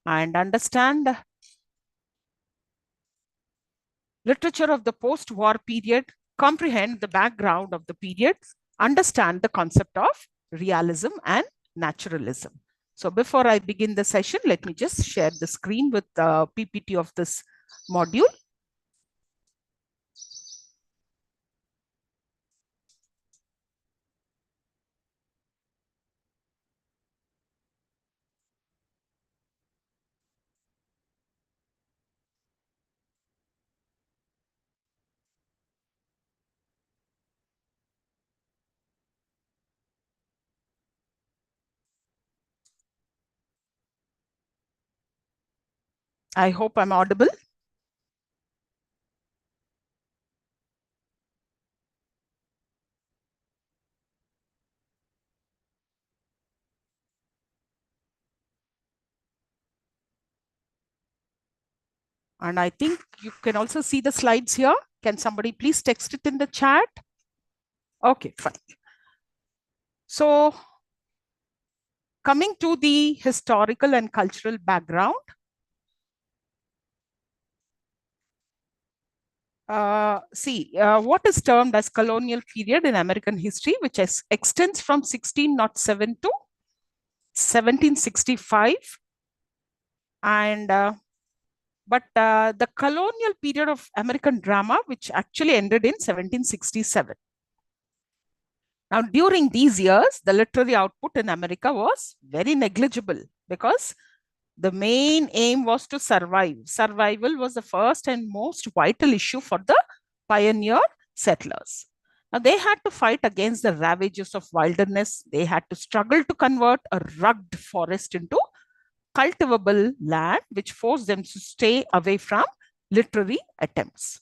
and understand literature of the post-war period, comprehend the background of the period, understand the concept of realism and naturalism. So before I begin the session, let me just share the screen with the PPT of this module. I hope I'm audible. And I think you can also see the slides here. Can somebody please text it in the chat? Okay, fine. So coming to the historical and cultural background, what is termed as colonial period in American history, which extends from 1607 to 1765. And the colonial period of American drama, which actually ended in 1767. Now, during these years, the literary output in America was very negligible because the main aim was to survive. Survival was the first and most vital issue for the pioneer settlers. Now, they had to fight against the ravages of wilderness. They had to struggle to convert a rugged forest into cultivable land, which forced them to stay away from literary attempts.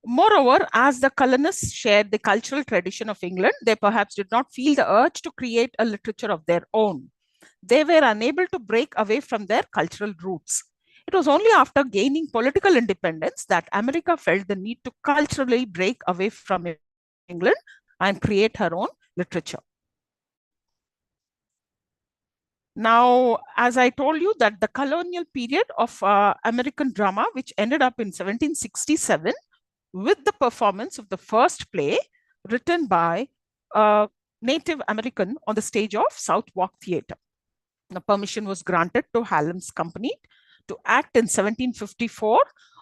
Moreover, as the colonists shared the cultural tradition of England, they perhaps did not feel the urge to create a literature of their own. They were unable to break away from their cultural roots. It was only after gaining political independence that America felt the need to culturally break away from England and create her own literature. Now, as I told you that the colonial period of American drama, which ended up in 1767, with the performance of the first play written by a Native American on the stage of Southwark Theatre. The permission was granted to Hallam's company to act in 1754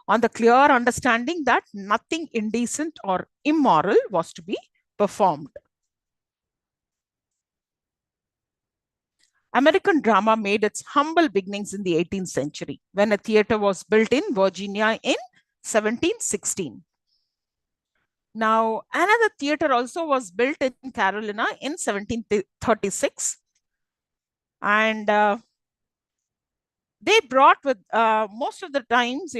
on the clear understanding that nothing indecent or immoral was to be performed. American drama made its humble beginnings in the 18th century when a theater was built in Virginia in 1716. Now, another theater also was built in Carolina in 1736. And they brought with most of the times,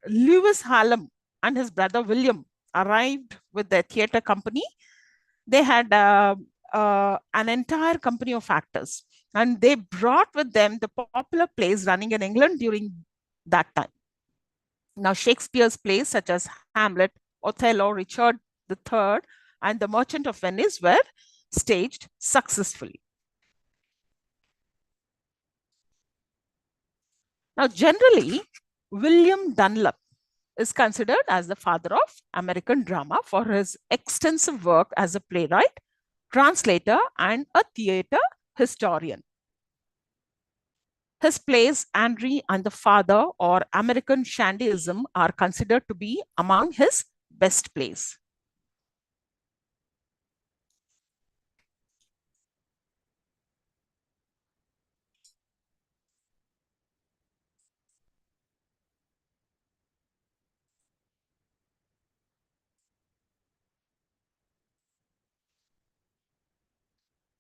Lewis Hallam and his brother William arrived with their theater company. They had an entire company of actors, and they brought with them the popular plays running in England during that time. Now, Shakespeare's plays such as Hamlet, Othello, Richard III, and The Merchant of Venice were staged successfully. Now, generally, William Dunlop is considered as the father of American drama for his extensive work as a playwright, translator, and a theater historian. His plays, Henry and the Father or American Shandyism, are considered to be among his best plays.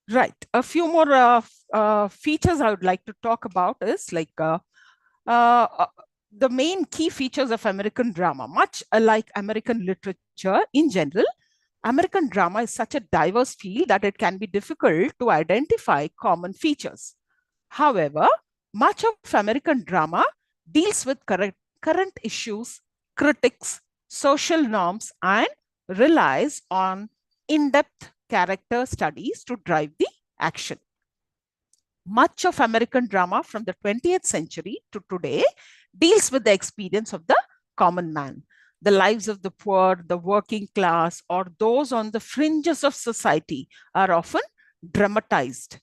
Right. A few more features I would like to talk about is like the main key features of American drama. Much like American literature in general, American drama is such a diverse field that it can be difficult to identify common features. However, much of American drama deals with current issues, critics, social norms, and relies on in-depth character studies to drive the action. Much of American drama from the 20th century to today deals with the experience of the common man. The lives of the poor, the working class, or those on the fringes of society are often dramatized.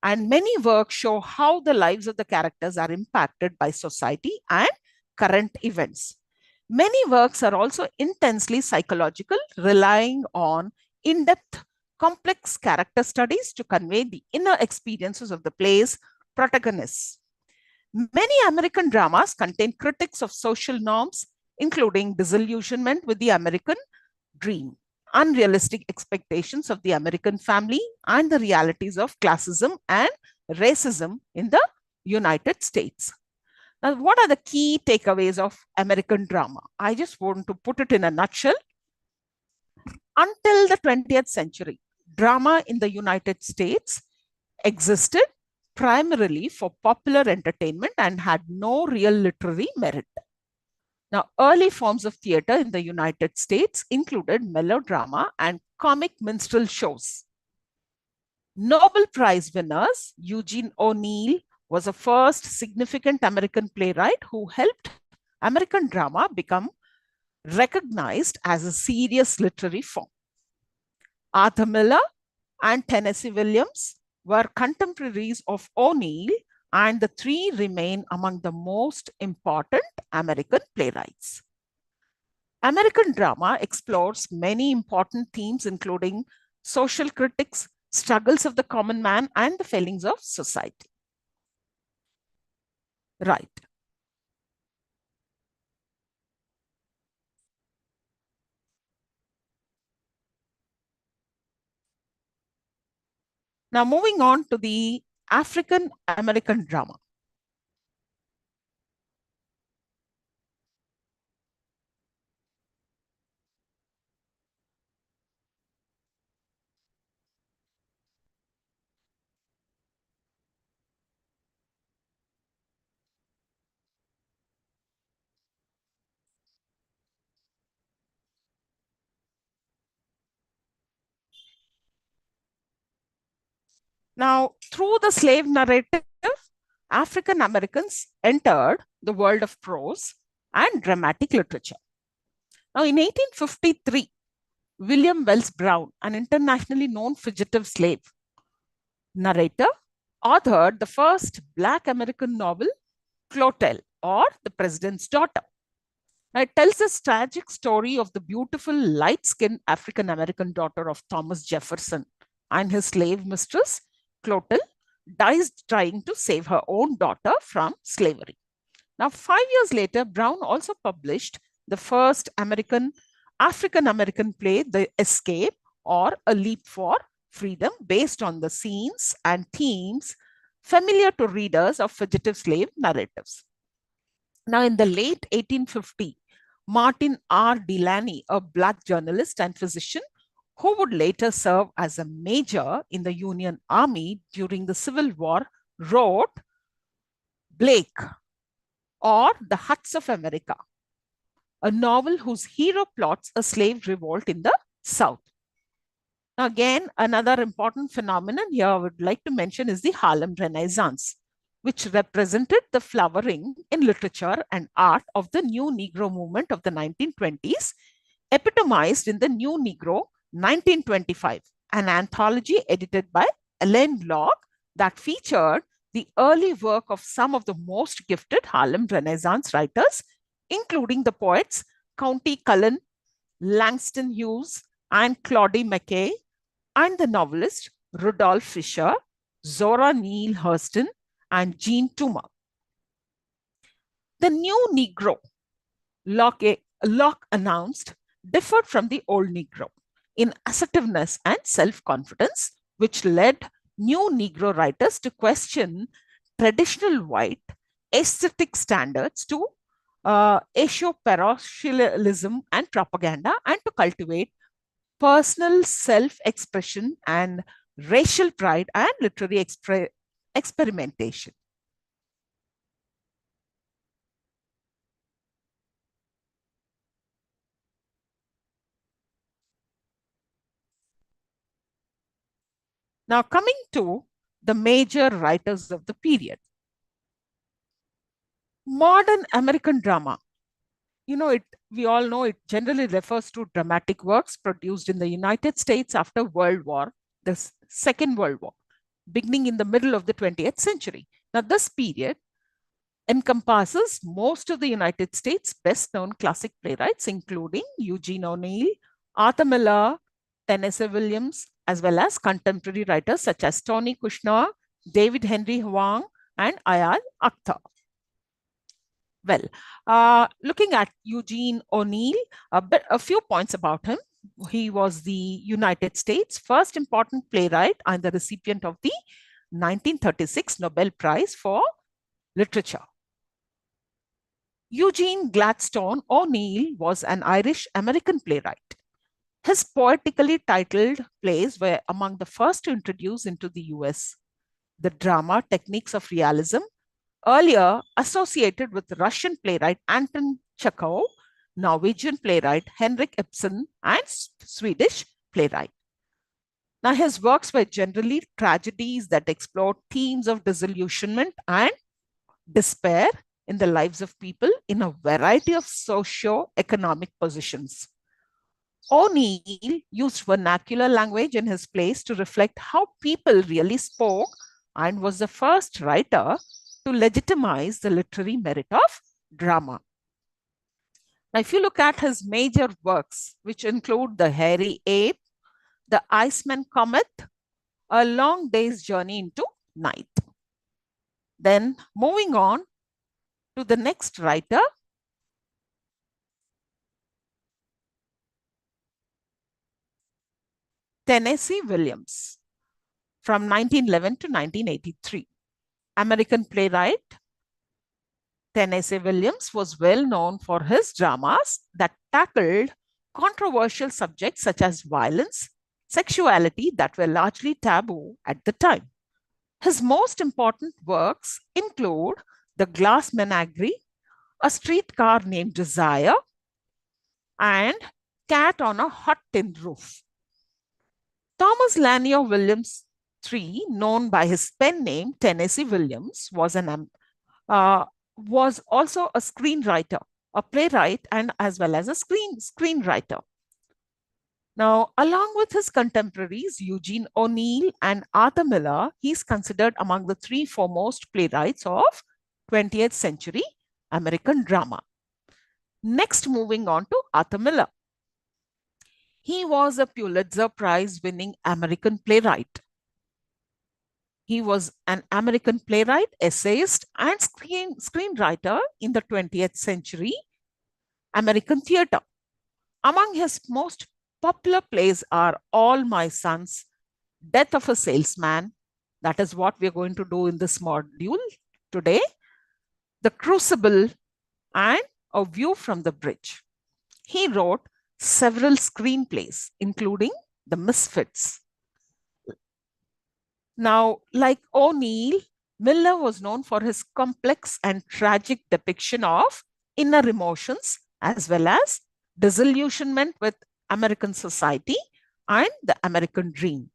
And many works show how the lives of the characters are impacted by society and current events. Many works are also intensely psychological, relying on in depth, complex character studies to convey the inner experiences of the play's protagonists. Many American dramas contain critics of social norms, including disillusionment with the American dream, unrealistic expectations of the American family, and the realities of classism and racism in the United States. Now, what are the key takeaways of American drama? I just want to put it in a nutshell. Until the 20th century, drama in the United States existed primarily for popular entertainment and had no real literary merit. Now, early forms of theater in the United States included melodrama and comic minstrel shows. Nobel Prize winners Eugene O'Neill was the first significant American playwright who helped American drama become recognized as a serious literary form. Arthur Miller and Tennessee Williams were contemporaries of O'Neill, and the three remain among the most important American playwrights. American drama explores many important themes, including social critics, struggles of the common man, and the failings of society. Right. Now, moving on to the African American drama. Now, through the slave narrative, African Americans entered the world of prose and dramatic literature. Now, in 1853, William Wells Brown, an internationally known fugitive slave narrator, authored the first Black American novel, Clotel, or The President's Daughter. It tells the tragic story of the beautiful, light skinned African American daughter of Thomas Jefferson and his slave mistress, Clotel, dies trying to save her own daughter from slavery. Now, 5 years later, Brown also published the first African American play, The Escape, or A Leap for Freedom, based on the scenes and themes familiar to readers of fugitive slave narratives. Now, in the late 1850s, Martin R. Delany, a Black journalist and physician who would later serve as a major in the Union Army during the Civil War, wrote Blake, or The Huts of America, a novel whose hero plots a slave revolt in the South. Now, again, another important phenomenon here I would like to mention is the Harlem Renaissance, which represented the flowering in literature and art of the New Negro movement of the 1920s, epitomized in the New Negro 1925, an anthology edited by Alain Locke that featured the early work of some of the most gifted Harlem Renaissance writers, including the poets Countee Cullen, Langston Hughes, and Claudie McKay, and the novelist Rudolph Fisher, Zora Neale Hurston, and Jean Toomer. The new Negro, Locke announced, differed from the old Negro in assertiveness and self-confidence, which led new Negro writers to question traditional white aesthetic standards to parochialism and propaganda, and to cultivate personal self-expression and racial pride and literary experimentation. Now, coming to the major writers of the period. Modern American drama, we all know it generally refers to dramatic works produced in the United States after World War, the Second World War, beginning in the middle of the 20th century. Now, this period encompasses most of the United States' best-known classic playwrights, including Eugene O'Neill, Arthur Miller, Tennessee Williams, as well as contemporary writers such as Tony Kushner, David Henry Hwang, and Ayal Akhtar. Well, looking at Eugene O'Neill, a few points about him. He was the United States' first important playwright and the recipient of the 1936 Nobel Prize for Literature. Eugene Gladstone O'Neill was an Irish-American playwright. His poetically titled plays were among the first to introduce into the US the drama techniques of realism, earlier associated with Russian playwright Anton Chekhov, Norwegian playwright Henrik Ibsen, and Swedish playwright. Now, his works were generally tragedies that explored themes of disillusionment and despair in the lives of people in a variety of socio-economic positions. O'Neill used vernacular language in his plays to reflect how people really spoke and was the first writer to legitimize the literary merit of drama. Now, if you look at his major works, which include The Hairy Ape, The Iceman Comet, A Long Day's Journey into Night. Then moving on to the next writer, Tennessee Williams, from 1911 to 1983. American playwright Tennessee Williams was well known for his dramas that tackled controversial subjects such as violence, sexuality that were largely taboo at the time. His most important works include The Glass Menagerie, A Streetcar Named Desire, and Cat on a Hot Tin Roof. Thomas Lanier Williams III, known by his pen name Tennessee Williams, was also a screenwriter, a playwright, and as well as a screenwriter. Now, along with his contemporaries, Eugene O'Neill and Arthur Miller, he's considered among the three foremost playwrights of 20th century American drama. Next, moving on to Arthur Miller. He was a Pulitzer Prize-winning American playwright. He was an American playwright, essayist, and screenwriter in the 20th century American theater. Among his most popular plays are All My Sons, Death of a Salesman, that is what we're going to do in this module today, The Crucible, and A View from the Bridge. He wrote several screenplays, including The Misfits. Now, like O'Neill, Miller was known for his complex and tragic depiction of inner emotions as well as disillusionment with American society and the American dream.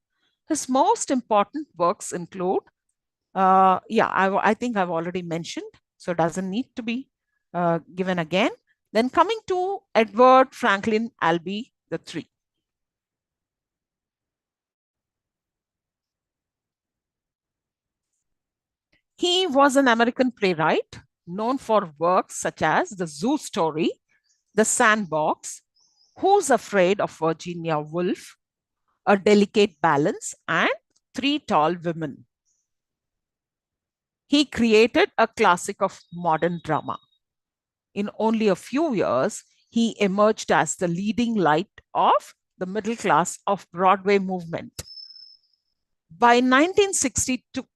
His most important works include, I think I've already mentioned, so it doesn't need to be given again. Then coming to Edward Franklin Albee III. He was an American playwright known for works such as The Zoo Story, The Sandbox, Who's Afraid of Virginia Woolf, A Delicate Balance, and Three Tall Women. He created a classic of modern drama. In only a few years, he emerged as the leading light of the middle class of Broadway movement. By 1962,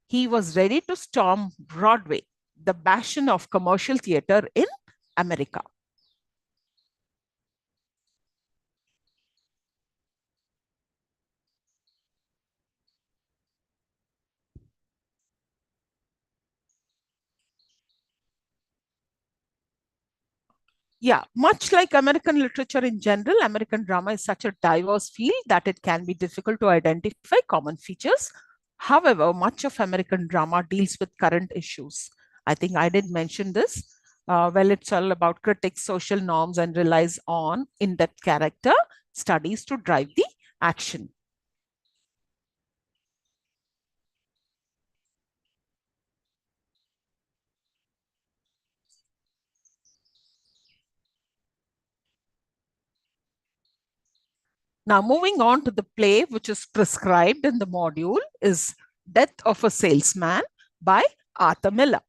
he was ready to storm Broadway, the bastion of commercial theater in America. Yeah, much like American literature in general, American drama is such a diverse field that it can be difficult to identify common features. However, much of American drama deals with current issues. I think I did mention this. Well, it's all about critics, social norms, and relies on in-depth character studies to drive the action. Now, moving on to the play which is prescribed in the module is Death of a Salesman by Arthur Miller.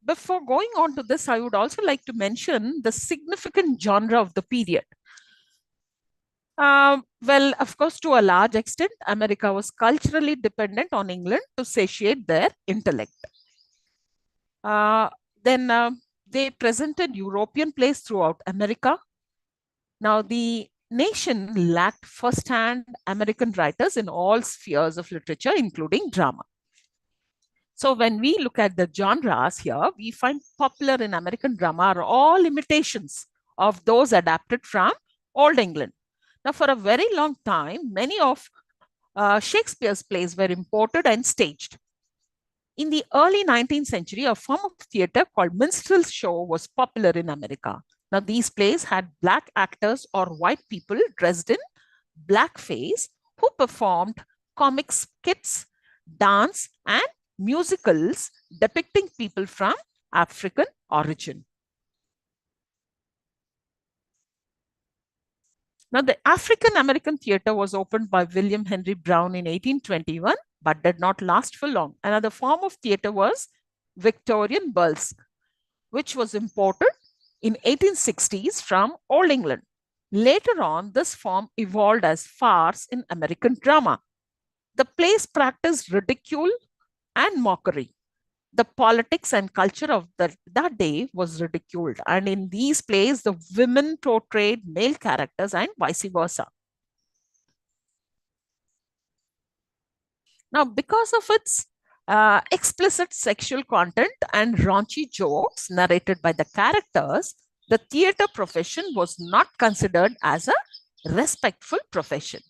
Before going on to this, I would also like to mention the significant genre of the period. Well, of course, to a large extent, America was culturally dependent on England to satiate their intellect. Uh, then they presented European plays throughout America. Now, the nation lacked first-hand American writers in all spheres of literature, including drama. So when we look at the genres here, we find popular in American drama are all imitations of those adapted from Old England. Now, for a very long time, many of Shakespeare's plays were imported and staged. In the early 19th century, a form of theater called minstrel show was popular in America. Now, these plays had black actors or white people dressed in blackface who performed comic skits, dance, and musicals depicting people from African origin. Now, the African American theater was opened by William Henry Brown in 1821, but did not last for long. Another form of theater was Victorian burlesque, which was imported in 1860s from Old England. Later on, this form evolved as farce in American drama. The plays practiced ridicule and mockery. The politics and culture of that day was ridiculed. And in these plays, the women portrayed male characters and vice versa. Now, because of its explicit sexual content and raunchy jokes narrated by the characters, the theater profession was not considered as a respectful profession.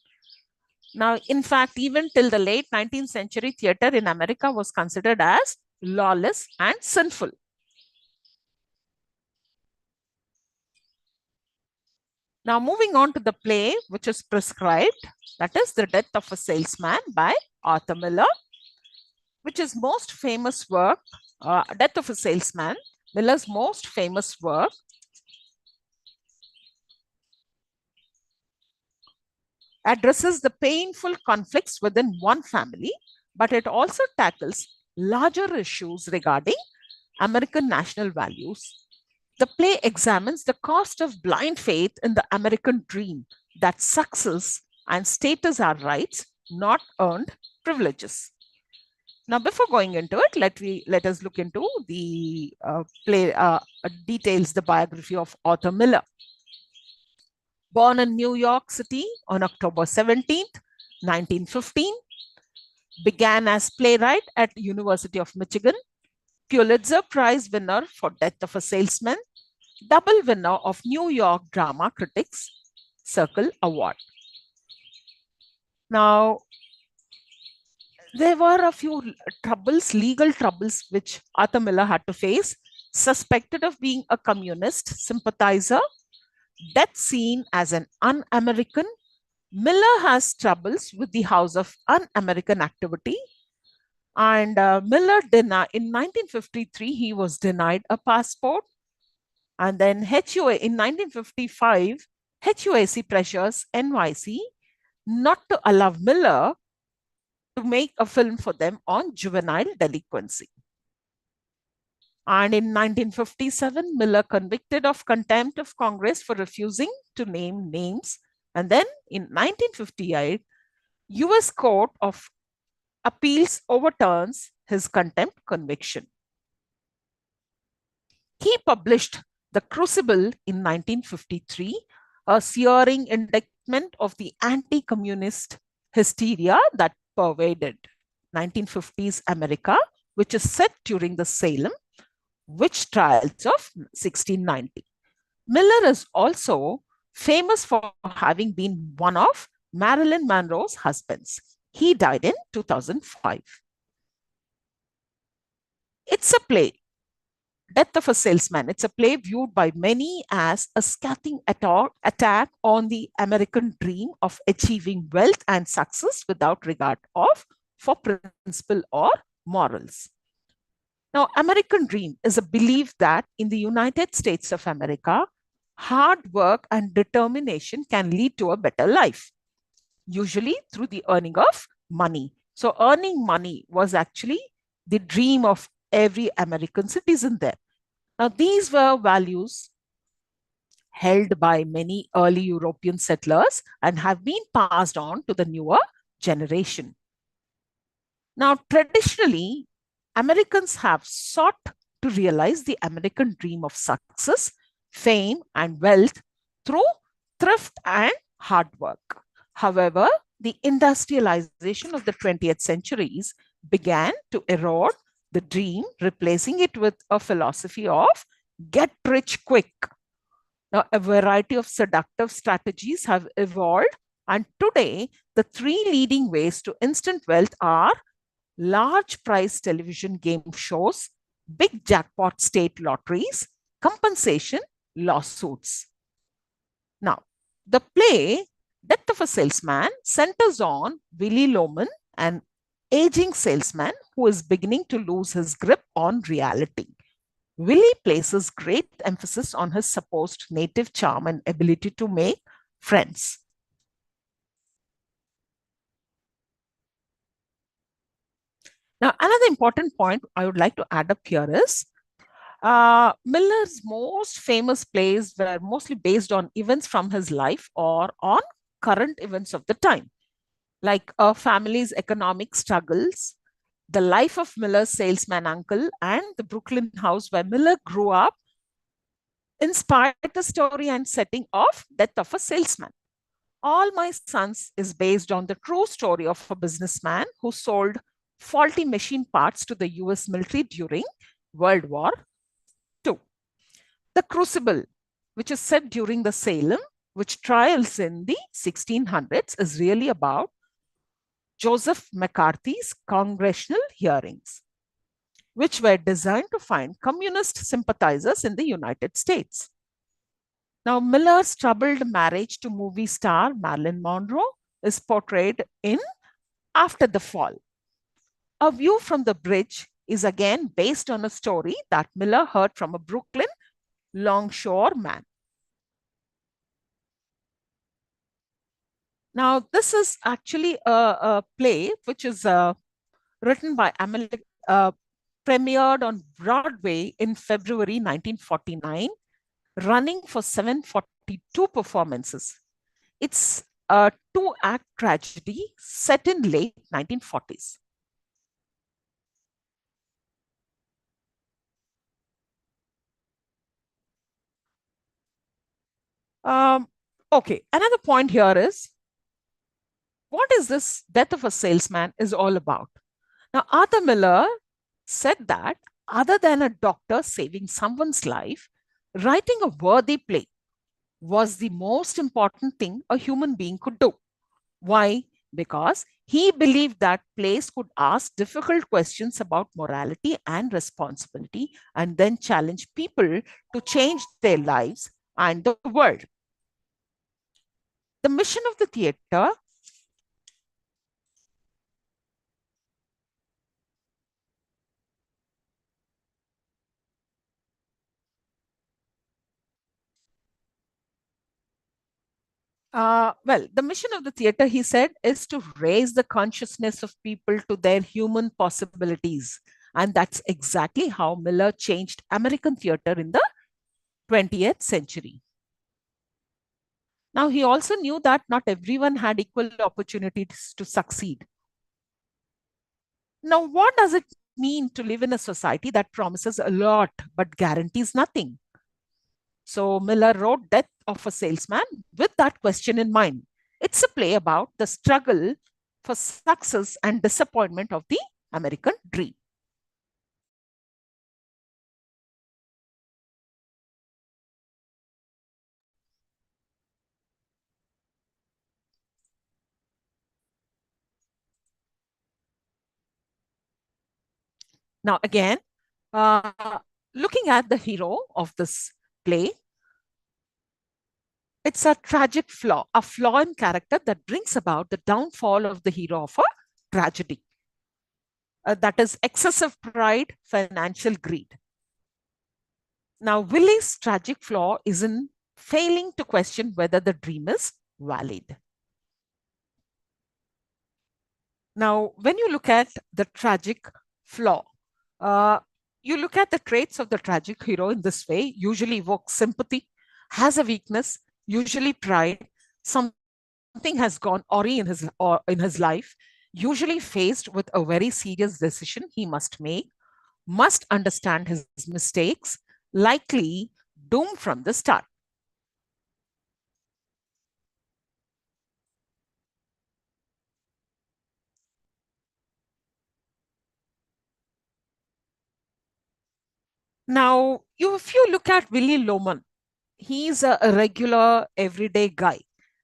Now, in fact, even till the late 19th century, theater in America was considered as lawless and sinful. Now, moving on to the play which is prescribed, that is The Death of a Salesman by Arthur Miller, which is most famous work, Death of a Salesman, Miller's most famous work. Addresses the painful conflicts within one family, but it also tackles larger issues regarding American national values. The play examines the cost of blind faith in the American dream that success and status are rights, not earned privileges. Now, before going into it, let us look into the play details the biography of Arthur Miller. Born in New York City on October 17th, 1915, began as playwright at University of Michigan, Pulitzer Prize winner for Death of a Salesman, double winner of New York Drama Critics Circle Award. Now, there were a few troubles, legal troubles, which Arthur Miller had to face. Suspected of being a communist sympathizer, death seen as an un-American, Miller has troubles with the House of Un-American Activity. And Miller denied, in 1953, he was denied a passport. And then in 1955, HUAC pressures NYC not to allow Miller to make a film for them on juvenile delinquency. And in 1957, Miller convicted of contempt of Congress for refusing to name names. And then in 1958, US Court of Appeals overturns his contempt conviction. He published The Crucible in 1953, a searing indictment of the anti-communist hysteria that pervaded 1950s America, which is set during the Salem witch trials of 1690. Miller is also famous for having been one of Marilyn Monroe's husbands. He died in 2005. It's a play, Death of a Salesman. It's a play viewed by many as a scathing attack on the American dream of achieving wealth and success without regard of for principle or morals. Now, American dream is a belief that in the United States of America, hard work and determination can lead to a better life, usually through the earning of money. So, earning money was actually the dream of every American citizen there. Now, these were values held by many early European settlers and have been passed on to the newer generation. Now, traditionally, Americans have sought to realize the American dream of success, fame, and wealth through thrift and hard work. However, the industrialization of the 20th centuries began to erode the dream, replacing it with a philosophy of get rich quick. Now, a variety of seductive strategies have evolved, and today, the three leading ways to instant wealth are large price television game shows, big jackpot state lotteries, compensation lawsuits. Now, the play Death of a Salesman centers on Willie Loman, an aging salesman who is beginning to lose his grip on reality. Willie places great emphasis on his supposed native charm and ability to make friends. Now, another important point I would like to add up here is Miller's most famous plays were mostly based on events from his life or on current events of the time, like a family's economic struggles, the life of Miller's salesman uncle, and the Brooklyn house where Miller grew up inspired the story and setting of Death of a Salesman. All My Sons is based on the true story of a businessman who sold faulty machine parts to the US military during World War II. The Crucible, which is set during the Salem witch trials in the 1600s, is really about Joseph McCarthy's congressional hearings, which were designed to find communist sympathizers in the United States. Now, Miller's troubled marriage to movie star Marilyn Monroe is portrayed in After the Fall. A View from the Bridge is again based on a story that Miller heard from a Brooklyn longshore man. Now, this is actually a play which is written by premiered on Broadway in February 1949, running for 742 performances. It's a two-act tragedy set in late 1940s. Okay, another point here is what is this Death of a Salesman is all about? Now, Arthur Miller said that other than a doctor saving someone's life, writing a worthy play was the most important thing a human being could do. Why? Because he believed that plays could ask difficult questions about morality and responsibility and then challenge people to change their lives and the world. The mission of the theater the mission of the theater, he said, is to raise the consciousness of people to their human possibilities. And that's exactly how Miller changed American theater in the 20th century. Now, he also knew that not everyone had equal opportunities to succeed. Now, what does it mean to live in a society that promises a lot but guarantees nothing? So Miller wrote Death of a Salesman with that question in mind. It's a play about the struggle for success and disappointment of the American dream. Now, again, uh, looking at the hero of this play, it's a tragic flaw, a flaw in character that brings about the downfall of the hero of a tragedy. That is excessive pride, financial greed. Now, Willie's tragic flaw is in failing to question whether the dream is valid. Now, when you look at the tragic flaw, uh, you look at the traits of the tragic hero in this way, usually evokes sympathy, has a weakness, usually pride, something has gone awry in his life, usually faced with a very serious decision he must make, must understand his mistakes, likely doomed from the start. Now, if you look at Willie Loman, he's a regular everyday guy,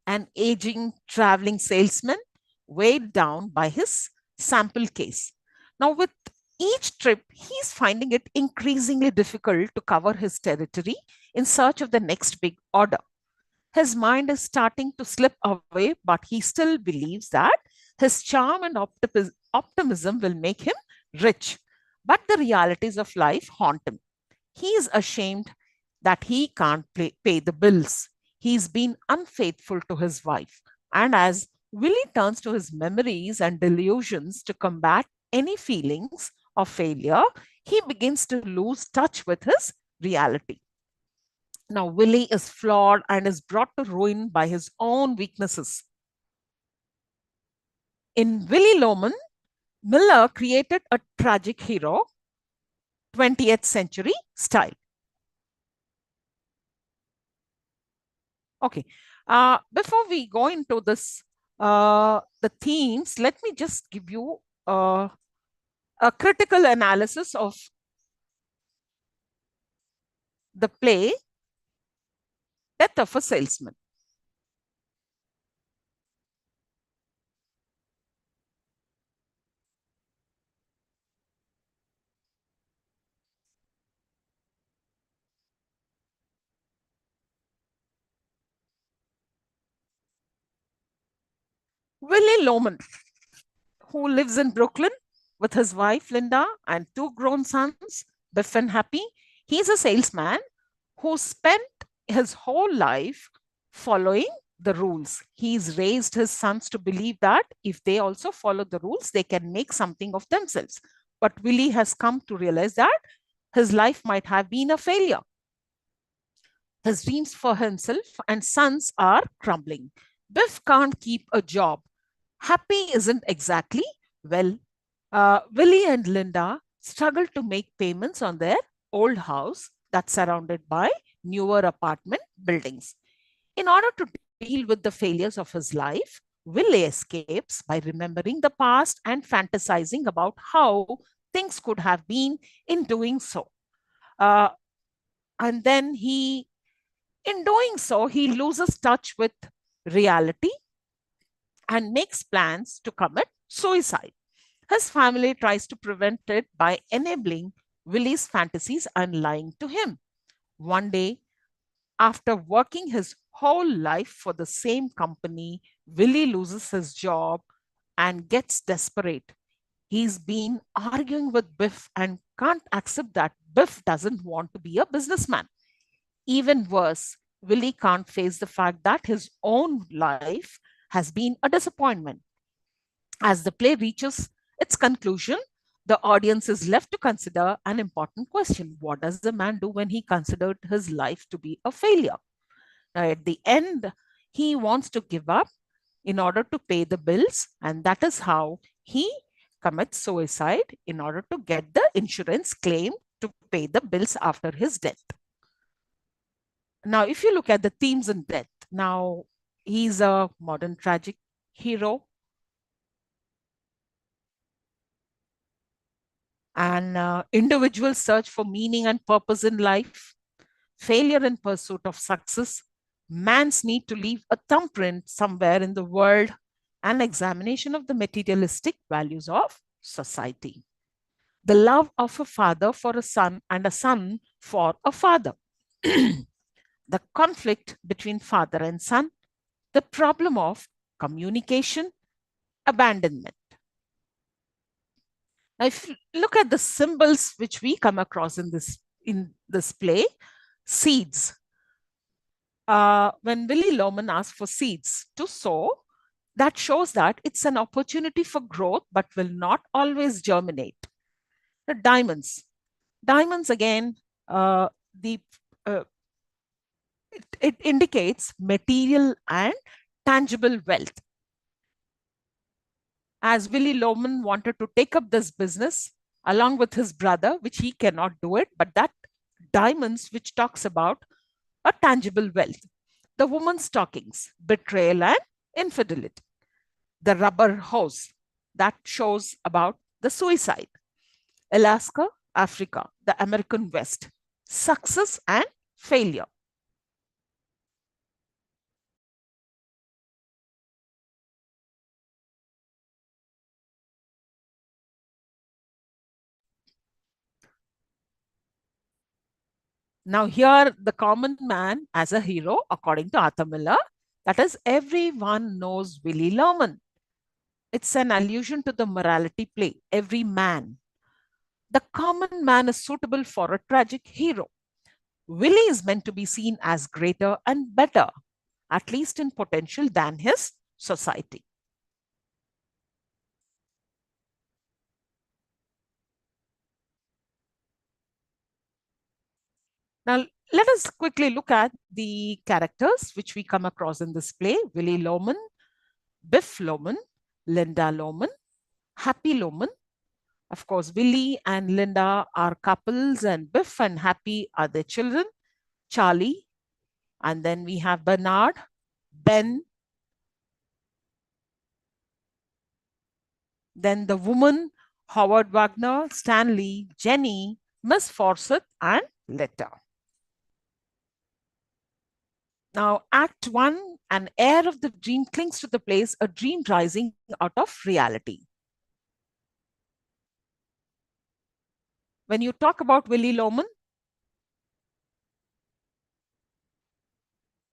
an aging traveling salesman weighed down by his sample case. Now, with each trip, he's finding it increasingly difficult to cover his territory in search of the next big order. His mind is starting to slip away, but he still believes that his charm and optimism will make him rich. But the realities of life haunt him. He is ashamed that he can't pay the bills. He's been unfaithful to his wife. And as Willie turns to his memories and delusions to combat any feelings of failure, he begins to lose touch with his reality. Now, Willie is flawed and is brought to ruin by his own weaknesses. In Willie Loman, Miller created a tragic hero, 20th century style. Okay. Before we go into this, the themes, let me just give you a critical analysis of the play, Death of a Salesman. Willie Loman, who lives in Brooklyn with his wife Linda and two grown sons, Biff and Happy. He's a salesman who spent his whole life following the rules. He's raised his sons to believe that if they also follow the rules, they can make something of themselves. But Willie has come to realize that his life might have been a failure. His dreams for himself and sons are crumbling. Biff can't keep a job. Happy isn't exactly well. Willie and Linda struggle to make payments on their old house that's surrounded by newer apartment buildings. In order to deal with the failures of his life, Willie escapes by remembering the past and fantasizing about how things could have been in doing so. Uh, and then in doing so, he loses touch with reality and makes plans to commit suicide. His family tries to prevent it by enabling Willie's fantasies and lying to him. One day, after working his whole life for the same company, Willie loses his job and gets desperate. He's been arguing with Biff and can't accept that Biff doesn't want to be a businessman. Even worse, Willie can't face the fact that his own life has been a disappointment. As the play reaches its conclusion, the audience is left to consider an important question. What does the man do when he considered his life to be a failure? Now, at the end, he wants to give up in order to pay the bills, and that is how he commits suicide in order to get the insurance claim to pay the bills after his death. Now, if you look at the themes in Death, now he's a modern tragic hero, an individual search for meaning and purpose in life, failure in pursuit of success, man's need to leave a thumbprint somewhere in the world, and examination of the materialistic values of society. the love of a father for a son and a son for a father, the conflict between father and son, the problem of communication, abandonment. Now, if you look at the symbols which we come across in this play, seeds. When Willy Loman asks for seeds to sow, that shows that it's an opportunity for growth, but will not always germinate. The diamonds. Diamonds again, the uh, it indicates material and tangible wealth. As Willy Loman wanted to take up this business along with his brother, which he cannot do it, but that diamonds, which talks about a tangible wealth. The woman's stockings, betrayal and infidelity. The rubber hose, that shows about the suicide. Alaska, Africa, the American West, success and failure. Now, here the common man as a hero, according to Arthur Miller, that is, everyone knows Willy Loman. It's an allusion to the morality play, every man. The common man is suitable for a tragic hero. Willy is meant to be seen as greater and better, at least in potential, than his society. Now, let us quickly look at the characters which we come across in this play. Willy Loman, Biff Loman, Linda Loman, Happy Loman. Of course, Willy and Linda are couples and Biff and Happy are their children. Charlie, and then we have Bernard, Ben, then the woman, Howard Wagner, Stanley, Jenny, Miss Forsyth, and Letta. Now, Act 1, an air of the dream clings to the place, a dream rising out of reality. When you talk about Willy Loman,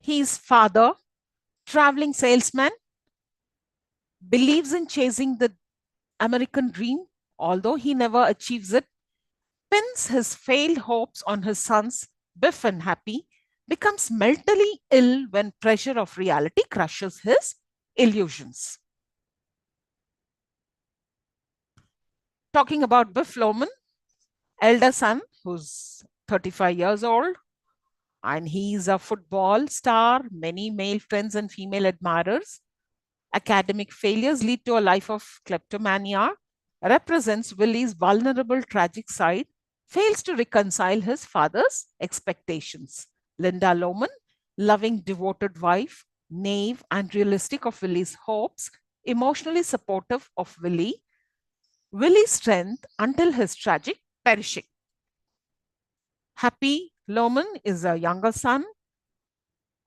he's father, traveling salesman, believes in chasing the American dream, although he never achieves it, pins his failed hopes on his sons, Biff and Happy, becomes mentally ill when pressure of reality crushes his illusions. Talking about Biff Loman, elder son, who's 35 years old, and he's a football star, many male friends and female admirers. Academic failures lead to a life of kleptomania, represents Willy's vulnerable tragic side, fails to reconcile his father's expectations. Linda Loman, loving devoted wife, naive and realistic of Willy's hopes, emotionally supportive of Willy, Willy's strength until his tragic perishing. Happy Loman is a younger son,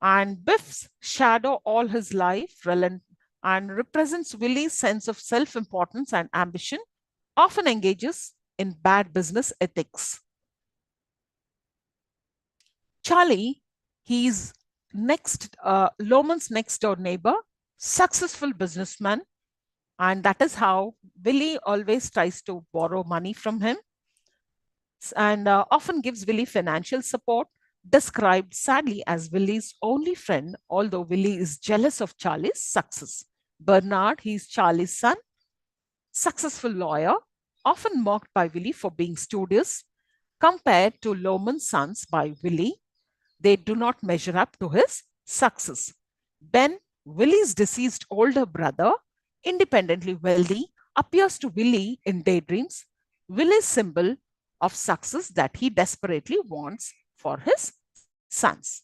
and Biff's shadow all his life, and represents Willy's sense of self-importance and ambition, often engages in bad business ethics. Charlie, he's Loman's next door neighbor, successful businessman, and that is how Willy always tries to borrow money from him and often gives Willy financial support, described sadly as Willy's only friend, although Willy is jealous of Charlie's success. Bernard, he's Charlie's son, successful lawyer, often mocked by Willy for being studious. Compared to Loman's sons by Willy, they do not measure up to his success. Ben, Willy's deceased older brother, independently wealthy, appears to Willy in daydreams, Willy's symbol of success that he desperately wants for his sons.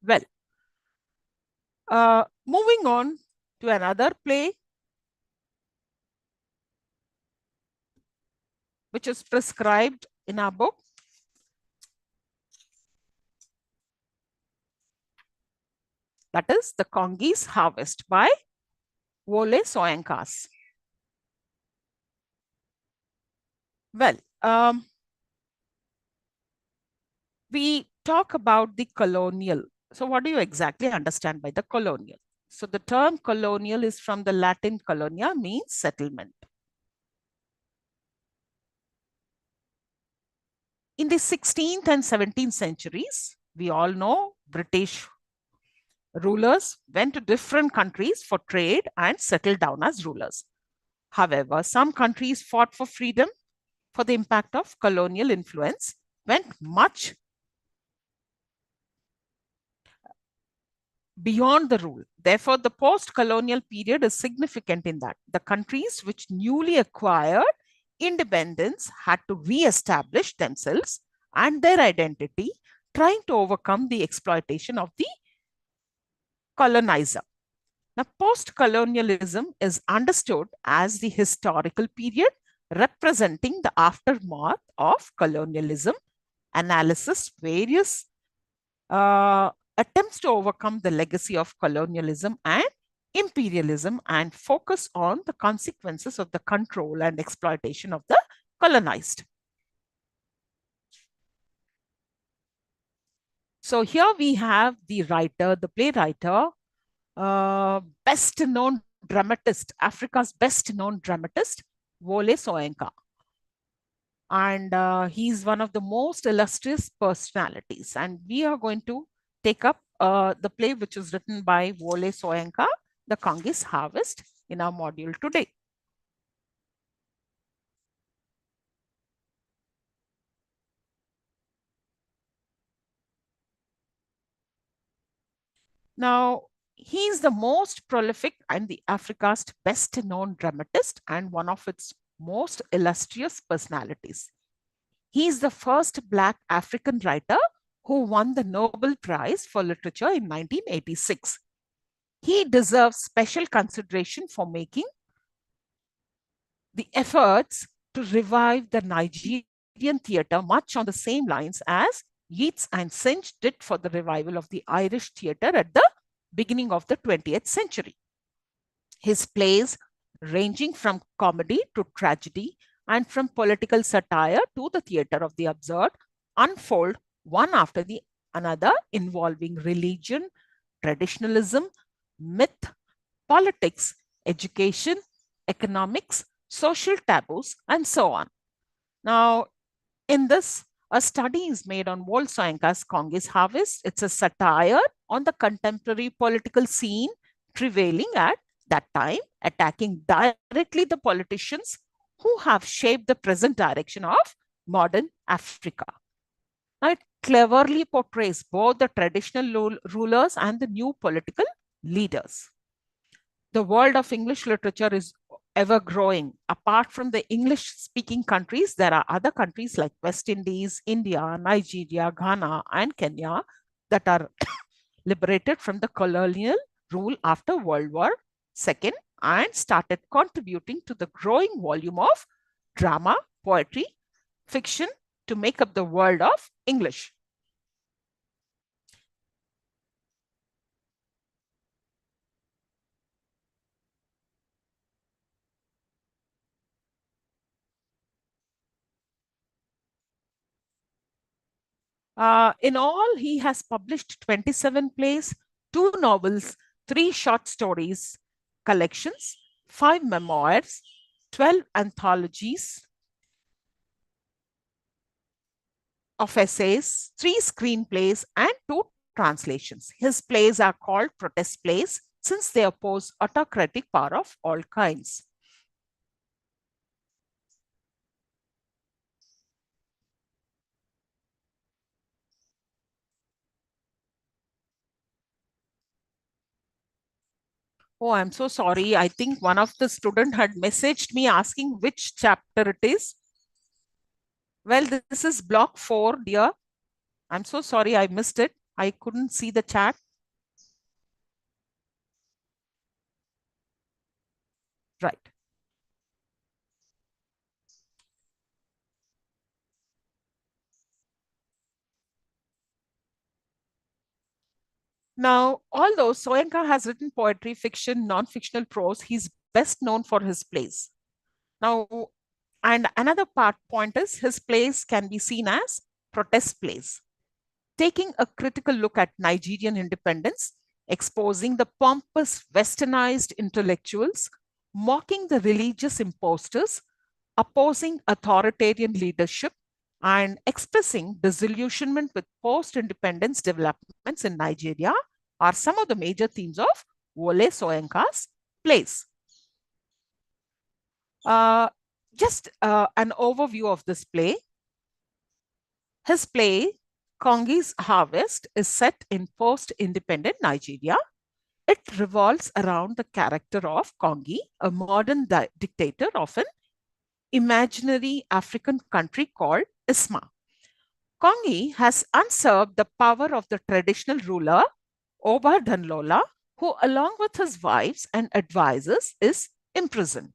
Well, moving on to another play, which is prescribed in our book. That is The Congi's Harvest by Wole Soyinka. Well, we talk about the colonial. So what do you exactly understand by the colonial? So the term colonial is from the Latin colonia, means settlement. In the 16th and 17th centuries, we all know British rulers went to different countries for trade and settled down as rulers. However, some countries fought for freedom, for the impact of colonial influence went much beyond the rule. Therefore, the post-colonial period is significant in that the countries which newly acquired independence had to re-establish themselves and their identity, trying to overcome the exploitation of the colonizer. Now, post-colonialism is understood as the historical period representing the aftermath of colonialism, analysis various attempts to overcome the legacy of colonialism and imperialism and focus on the consequences of the control and exploitation of the colonized. So here we have the writer, the playwright, best known dramatist, Africa's best known dramatist, Wole Soyinka. And he's one of the most illustrious personalities. And we are going to take up the play which is written by Wole Soyinka, The Congi's Harvest, in our module today. Now, he is the most prolific and the Africa's best known dramatist and one of its most illustrious personalities. He is the first Black African writer who won the Nobel Prize for Literature in 1986. He deserves special consideration for making the efforts to revive the Nigerian theatre much on the same lines as Yeats and Synge did for the revival of the Irish theatre at the beginning of the 20th century. His plays, ranging from comedy to tragedy and from political satire to the theatre of the absurd, unfold one after the another, involving religion, traditionalism, myth, politics, education, economics, social taboos, and so on. Now, in this, a study is made on Wole Soyinka's Congi's Harvest. It's a satire on the contemporary political scene prevailing at that time, attacking directly the politicians who have shaped the present direction of modern Africa. Now, it cleverly portrays both the traditional rulers and the new political leaders. The world of English literature is ever growing. Apart from the English speaking countries, there are other countries like West Indies, India, Nigeria, Ghana, and Kenya that are liberated from the colonial rule after World War II and started contributing to the growing volume of drama, poetry, fiction to make up the world of English. In all, he has published 27 plays, 2 novels, 3 short stories collections, 5 memoirs, 12 anthologies of essays, 3 screenplays, and 2 translations. His plays are called protest plays since they oppose autocratic power of all kinds. Oh, I'm so sorry. I think one of the student had messaged me asking which chapter it is. Well, this is block 4, dear. I'm so sorry I missed it. I couldn't see the chat. Right. Now, although Soyinka has written poetry, fiction, non-fictional prose, he's best known for his plays. Now, and another point is his plays can be seen as protest plays, taking a critical look at Nigerian independence, exposing the pompous, westernized intellectuals, mocking the religious imposters, opposing authoritarian leadership, and expressing disillusionment with post independence developments in Nigeria are some of the major themes of Wole Soyinka's plays. Uh, just an overview of this play. His play, Kongi's Harvest, is set in post independent Nigeria. It revolves around the character of Kongi, a modern dictator of an imaginary African country called Isma. Kongi has usurped the power of the traditional ruler, Oba Danlola, who, along with his wives and advisors, is imprisoned.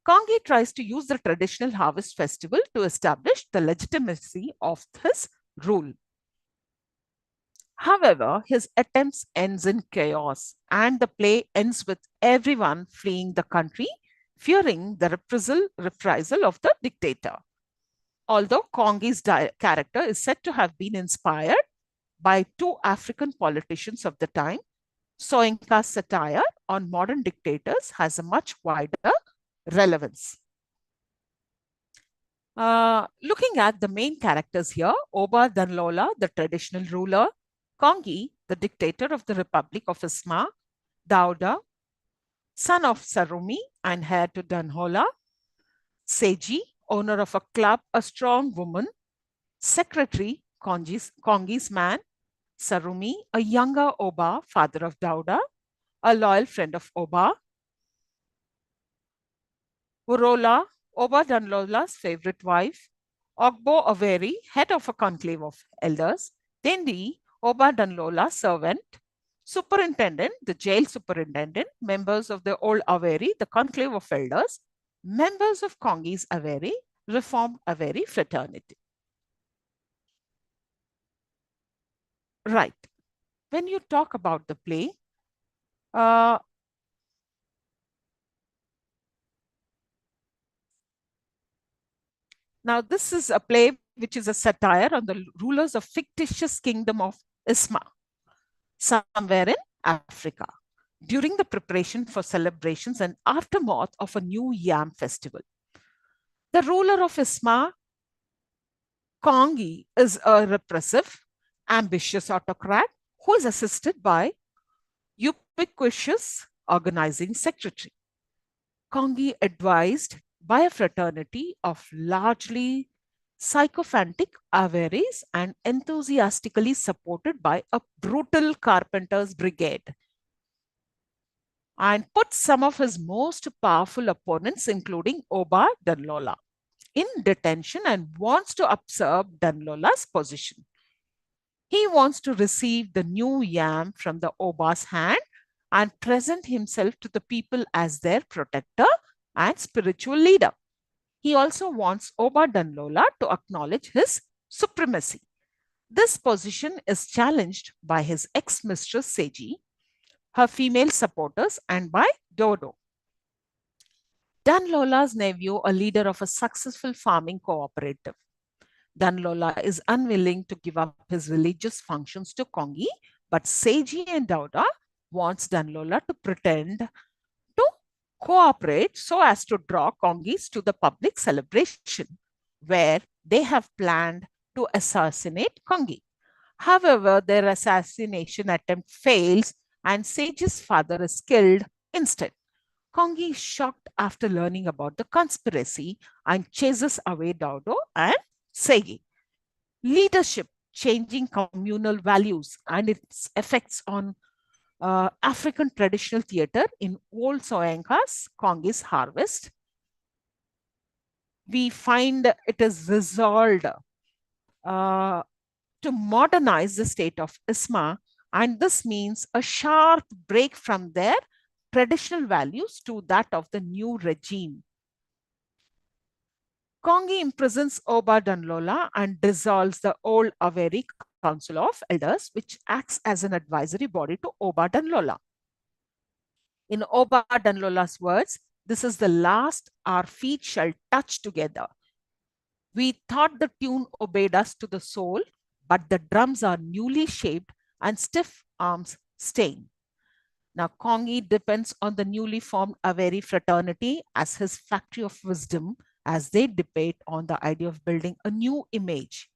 Kongi tries to use the traditional harvest festival to establish the legitimacy of his rule. However, his attempts ends in chaos, and the play ends with everyone fleeing the country, fearing the reprisal of the dictator. Although Kongi's character is said to have been inspired by two African politicians of the time, Soyinka's satire on modern dictators has a much wider relevance. Looking at the main characters here, Oba Danlola, the traditional ruler, Kongi, the dictator of the Republic of Isma, Dauda, son of Sarumi and heir to Danhola, Seji, owner of a club, a strong woman, secretary, Kongi's man, Sarumi, a younger Oba, father of Dauda, a loyal friend of Oba, Urola, Oba Danlola's favorite wife, Ogbo Averi, head of a conclave of elders, Dendi, Oba Danlola's servant, superintendent, the jail superintendent, members of the old Averi, the conclave of elders, members of Kongi's Averi, reformed Averi fraternity. Right. When you talk about the play, now this is a play which is a satire on the rulers of fictitious kingdom of Isma, somewhere in Africa, during the preparation for celebrations and aftermath of a new yam festival. The ruler of Isma, Kongi, is a repressive, ambitious autocrat who is assisted by ubiquitous organizing secretary. Kongi, advised by a fraternity of largely sycophantic Averies and enthusiastically supported by a brutal carpenter's brigade, and put some of his most powerful opponents, including Oba Danlola, in detention and wants to usurp Danlola's position. He wants to receive the new yam from the Oba's hand and present himself to the people as their protector and spiritual leader. He also wants Oba Danlola to acknowledge his supremacy. This position is challenged by his ex-mistress Seji, her female supporters, and by Dodo, Danlola's nephew, a leader of a successful farming cooperative. Danlola is unwilling to give up his religious functions to Kongi, but Seji and Dauda wants Danlola to pretend to cooperate so as to draw Kongis to the public celebration, where they have planned to assassinate Kongi. However, their assassination attempt fails and Seji's father is killed instead. Kongi is shocked after learning about the conspiracy and chases away Daudo and Seji. Leadership, changing communal values and its effects on African traditional theater in old Soyinka's Kongi's Harvest. We find it is resolved to modernize the state of Isma, and this means a sharp break from their traditional values to that of the new regime. Kongi imprisons Oba Danlola and dissolves the old Averi Council of Elders, which acts as an advisory body to Oba Danlola. In Oba Danlola's words, this is the last our feet shall touch together. We thought the tune obeyed us to the soul, but the drums are newly shaped and stiff arms staying. Now, Kongi depends on the newly formed Averi fraternity as his factory of wisdom as they debate on the idea of building a new image.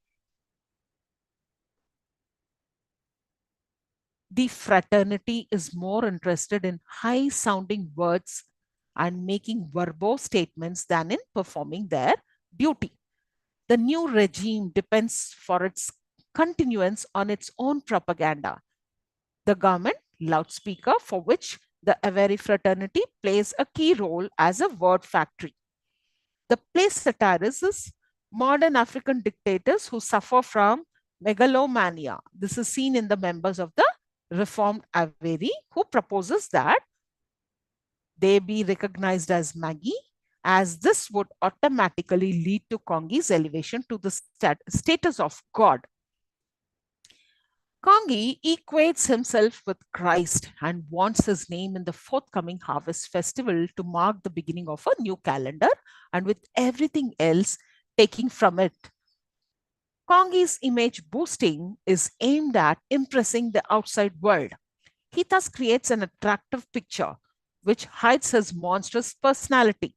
The fraternity is more interested in high-sounding words and making verbose statements than in performing their duty. The new regime depends for its continuance on its own propaganda. The government loudspeaker, for which the Averi fraternity plays a key role as a word factory. The play satirizes modern African dictators who suffer from megalomania. This is seen in the members of the reformed Averi, who proposes that they be recognized as Magi, as this would automatically lead to Kongi's elevation to the status of God. Kongi equates himself with Christ and wants his name in the forthcoming harvest festival to mark the beginning of a new calendar, and with everything else taking from it. Kongi's image boosting is aimed at impressing the outside world. He thus creates an attractive picture which hides his monstrous personality.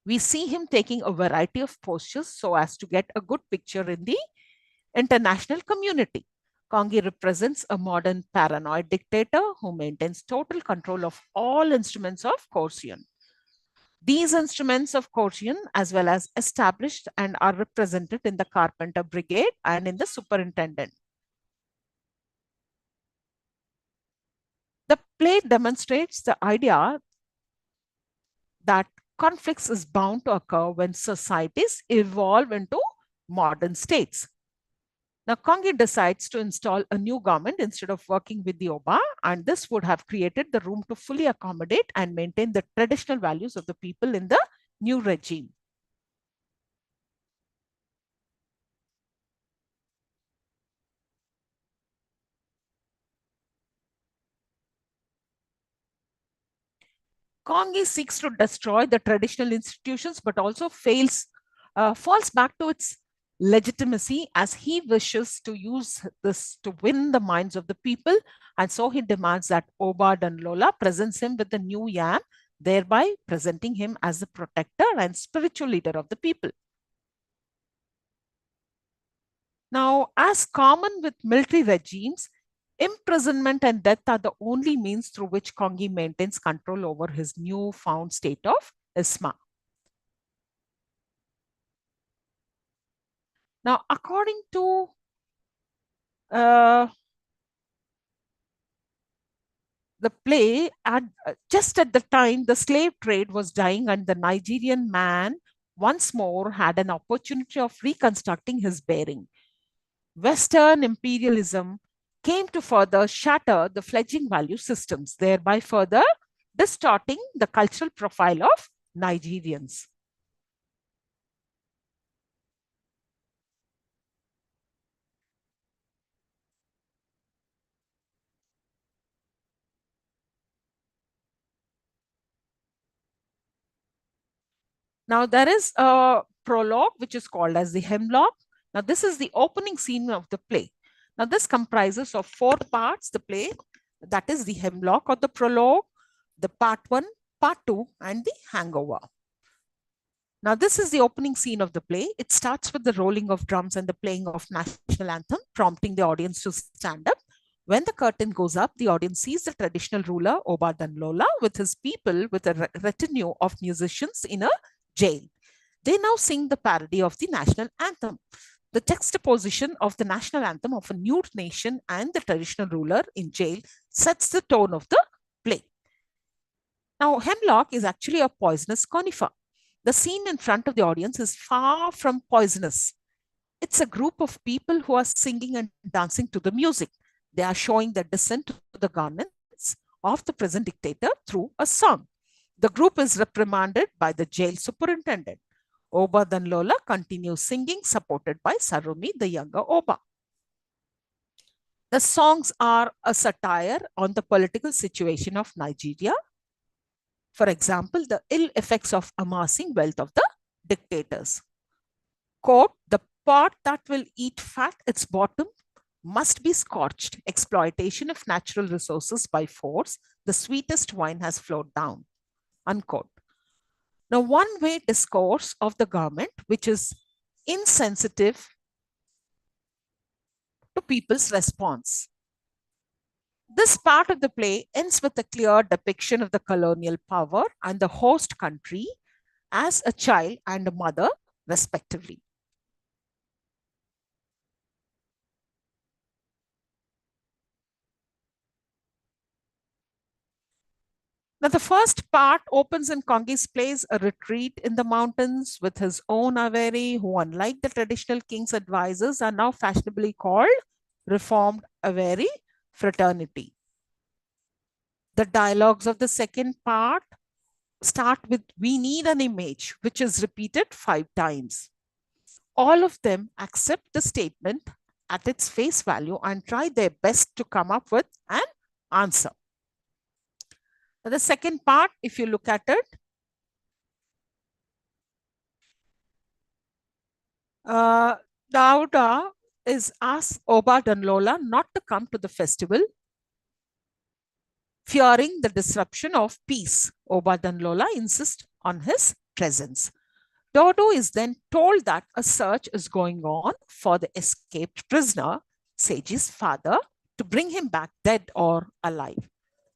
We see him taking a variety of postures so as to get a good picture in the international community. Kongi represents a modern paranoid dictator who maintains total control of all instruments of coercion. These instruments of coercion, as well as established and are represented in the Carpenter Brigade and in the Superintendent. The play demonstrates the idea that conflicts is bound to occur when societies evolve into modern states. Now, Kongi decides to install a new government instead of working with the Oba, and this would have created the room to fully accommodate and maintain the traditional values of the people in the new regime. Kongi seeks to destroy the traditional institutions, but also falls back to its legitimacy as he wishes to use this to win the minds of the people. And so he demands that Oba Danlola presents him with the new yam, thereby presenting him as the protector and spiritual leader of the people. Now, as common with military regimes, imprisonment and death are the only means through which Kongi maintains control over his newfound state of Isma. Now, according to the play, just at the time the slave trade was dying and the Nigerian man once more had an opportunity of reconstructing his bearing. Western imperialism came to further shatter the fledgling value systems, thereby further distorting the cultural profile of Nigerians. Now, there is a prologue which is called as the Hemlock. Now, this is the opening scene of the play. Now, this comprises of 4 parts, the play, that is the Hemlock or the prologue, the part 1, part 2, and the Hangover. Now, this is the opening scene of the play. It starts with the rolling of drums and the playing of national anthem, prompting the audience to stand up. When the curtain goes up, the audience sees the traditional ruler, Oba Danlola, with his people with a retinue of musicians in a jail. They now sing the parody of the national anthem. The juxtaposition of the national anthem of a new nation and the traditional ruler in jail sets the tone of the play. Now, hemlock is actually a poisonous conifer. The scene in front of the audience is far from poisonous. It's a group of people who are singing and dancing to the music. They are showing their dissent to the governance of the present dictator through a song. The group is reprimanded by the jail superintendent. Oba Danlola continues singing, supported by Sarumi, the younger Oba. The songs are a satire on the political situation of Nigeria. For example, the ill effects of amassing wealth of the dictators. Quote, the pot that will eat fat its bottom must be scorched. Exploitation of natural resources by force, the sweetest wine has flowed down. Unquote. Now, one way discourse of the government, which is insensitive to people's response. This part of the play ends with a clear depiction of the colonial power and the host country as a child and a mother, respectively. Now, the first part opens in Kongi's place a retreat in the mountains with his own Averi, who, unlike the traditional king's advisors, are now fashionably called Reformed Averi Fraternity. The dialogues of the second part start with "We need an image," which is repeated 5 times. All of them accept the statement at its face value and try their best to come up with an answer. The second part, if you look at it, Dauda is asked Oba Danlola not to come to the festival, fearing the disruption of peace. Oba Danlola insists on his presence. Dodo is then told that a search is going on for the escaped prisoner, Seji's father, to bring him back dead or alive.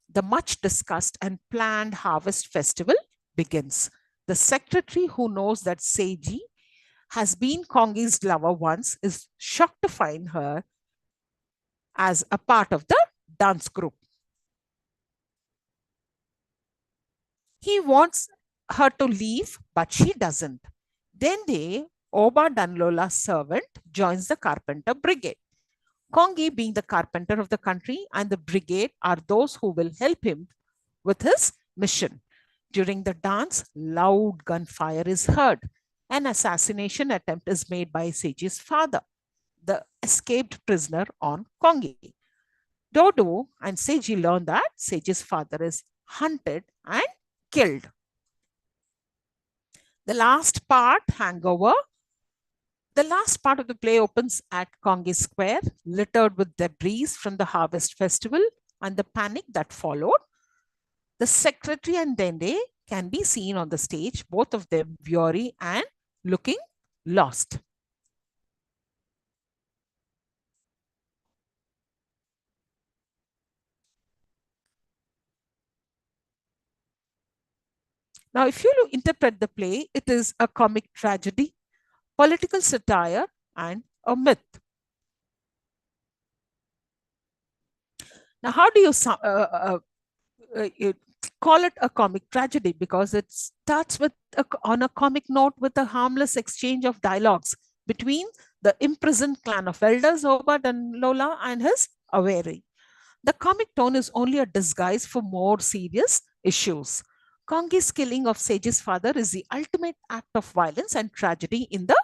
The much discussed and planned harvest festival begins. The secretary, who knows that Seiji has been Kongi's lover once, is shocked to find her as a part of the dance group. He wants her to leave, but she doesn't. Then Oba Danlola's servant joins the carpenter brigade. Kongi, being the carpenter of the country, and the brigade are those who will help him with his mission. During the dance, loud gunfire is heard. An assassination attempt is made by Seji's father, the escaped prisoner on Kongi. Dodo and Seji learn that Seji's father is hunted and killed. The last part, Hangover. The last part of the play opens at Kongi Square, littered with debris from the harvest festival and the panic that followed. The secretary and Dende can be seen on the stage, both of them weary and looking lost. Now, if you interpret the play, it is a comic tragedy, political satire, and a myth. Now, how do you call it a comic tragedy? Because it starts with on a comic note with a harmless exchange of dialogues between the imprisoned clan of elders, Obad and Lola, and his Aweri. The comic tone is only a disguise for more serious issues. Kongi's killing of Sage's father is the ultimate act of violence and tragedy in the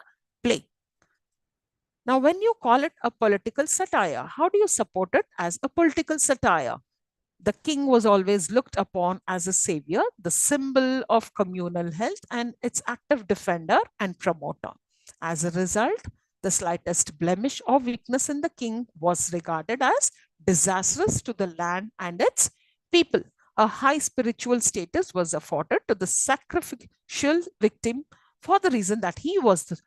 play. Now, when you call it a political satire, how do you support it as a political satire? The king was always looked upon as a savior, the symbol of communal health, and its active defender and promoter. As a result, the slightest blemish or weakness in the king was regarded as disastrous to the land and its people. A high spiritual status was afforded to the sacrificial victim for the reason that he was the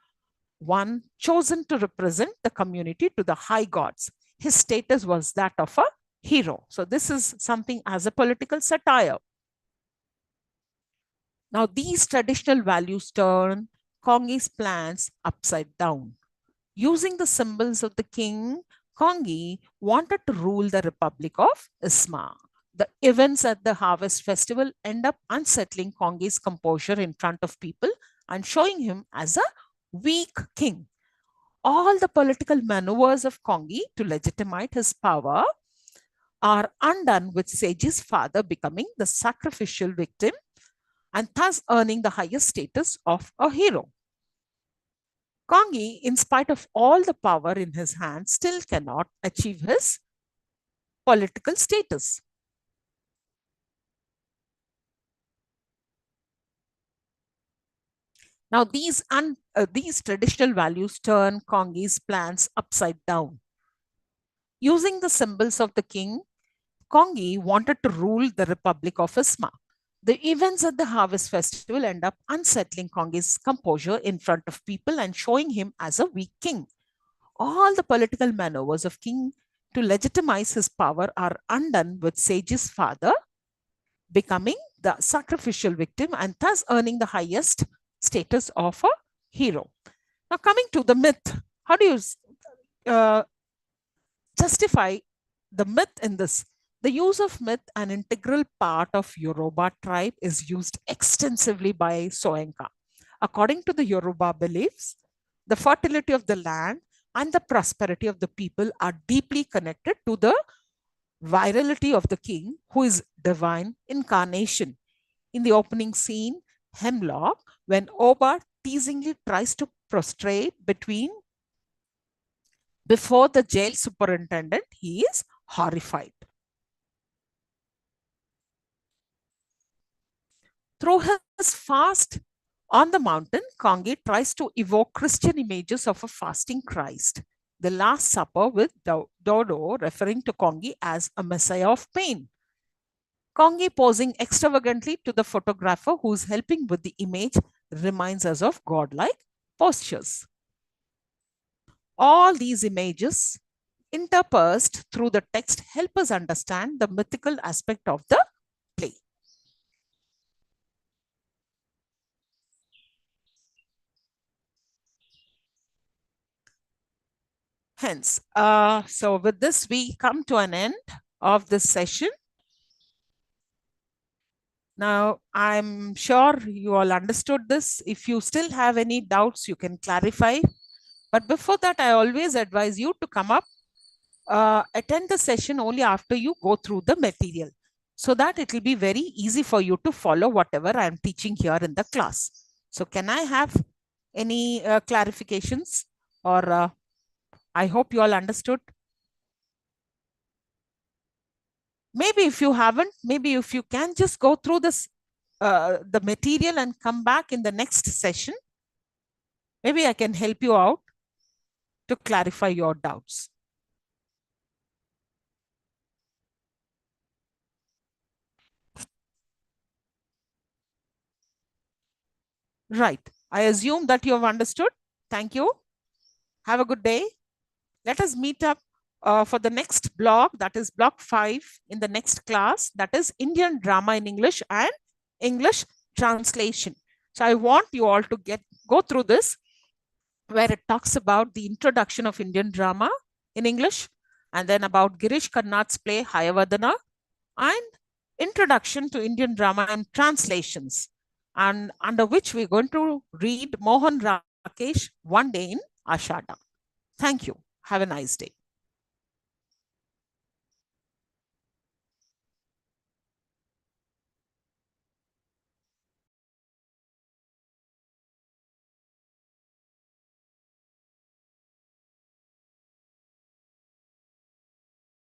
one chosen to represent the community to the high gods. His status was that of a hero. So this is something as a political satire. Now, these traditional values turn Kongi's plans upside down. Using the symbols of the king, Kongi wanted to rule the Republic of Isma. The events at the harvest festival end up unsettling Kongi's composure in front of people and showing him as a weak king. All the political maneuvers of Kongi to legitimize his power are undone with Seji's father becoming the sacrificial victim and thus earning the highest status of a hero. Kongi, in spite of all the power in his hands, still cannot achieve his political status. Now, these traditional values turn Kongi's plans upside down. Using the symbols of the king, Kongi wanted to rule the Republic of Isma. The events at the Harvest Festival end up unsettling Kongi's composure in front of people and showing him as a weak king. All the political maneuvers of king to legitimize his power are undone with Sage's father becoming the sacrificial victim and thus earning the highest status of a hero. Now, coming to the myth, how do you uh, justify the myth in this? The use of myth, an integral part of Yoruba tribe, is used extensively by Soenka. According to the Yoruba beliefs, the fertility of the land and the prosperity of the people are deeply connected to the virality of the king, who is divine incarnation. In the opening scene, Hemlock, when Oba teasingly tries to prostrate before the jail superintendent, he is horrified. Through his fast on the mountain, Kongi tries to evoke Christian images of a fasting Christ. The Last Supper with Dodo referring to Kongi as a messiah of pain. Kongi posing extravagantly to the photographer who is helping with the image reminds us of godlike postures. All these images interspersed through the text help us understand the mythical aspect of the play. Hence, so with this, we come to an end of this session. Now, I'm sure you all understood this. If you still have any doubts, you can clarify. But before that, I always advise you to come up, attend the session only after you go through the material, so that it will be very easy for you to follow whatever I am teaching here in the class. So can I have any clarifications, or I hope you all understood? Maybe if you haven't, maybe if you can just go through this, the material and come back in the next session, maybe I can help you out to clarify your doubts. Right. I assume that you have understood. Thank you. Have a good day. Let us meet up for the next block, that is block 5 in the next class, that is Indian drama in English and English translation. So I want you all to go through this, where it talks about the introduction of Indian drama in English, and then about Girish Karnad's play Hayavadana, and introduction to Indian drama and translations, and under which we're going to read Mohan Rakesh One Day in Ashada. Thank you. Have a nice day.